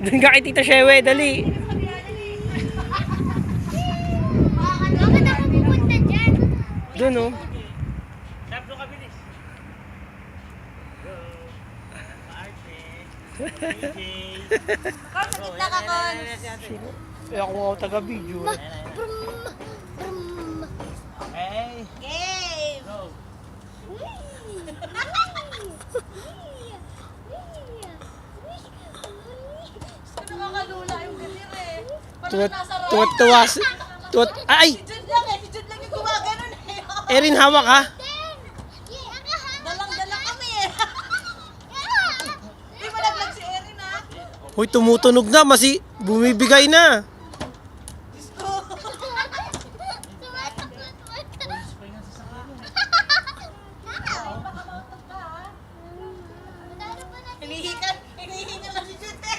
Doon ka kay Tita Shewe, dali. Bakit ako pupunta dyan? Doon, oh. Sabdo ka, bilis. Go. Arte. Bakit na ka, Kon? Eh, ako nga taga-video. Okay. Game! Go. Nakakalula yung galir eh. Tuwat-tuwa. Ay! Si Jude lang eh. Si Jude lang yung gumaganon eh. Erin, hawak ha? Dalang-dala kami eh. Di ba naglag si Erin ha? Hoy, tumutunog na. Bumibigay na. Hinihingal lang si Jude eh.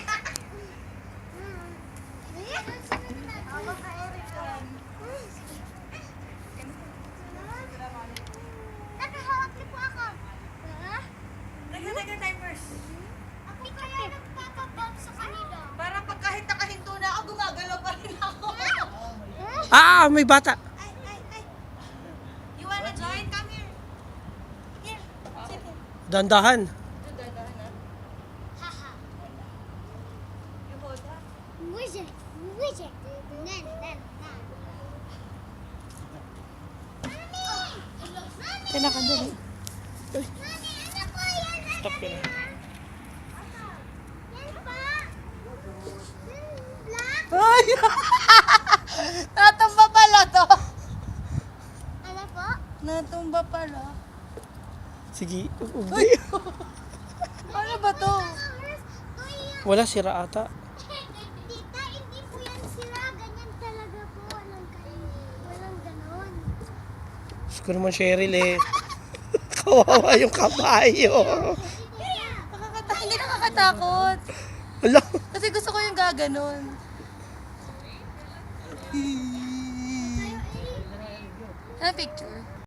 Nakahawak niyo po ako. Taga timers. Ako kaya nagpapabab sa kanila. Para pag kahit nakahinto na ako, gumagalaw pa rin ako. May bata. Ay. You wanna join? Come here. Here. Sige. Dandahan. Haha. You hold up. Wizard. Nan. Kinakandali. Mami, ano po yan? Stop ka na. Yan pa. Black? Ay! Natumba pala to. Ano po? Natumba pala. Sige. Ano ba to? Kuya. Wala, sira ata. Tita, hindi po yan sila. Ganyan talaga po. Walang ganon. Diyos ko naman, Cheryl eh. Kawawa yung kabayo. Hindi nakakatakot. Wala. Kasi gusto ko yung gaganon. Na picture.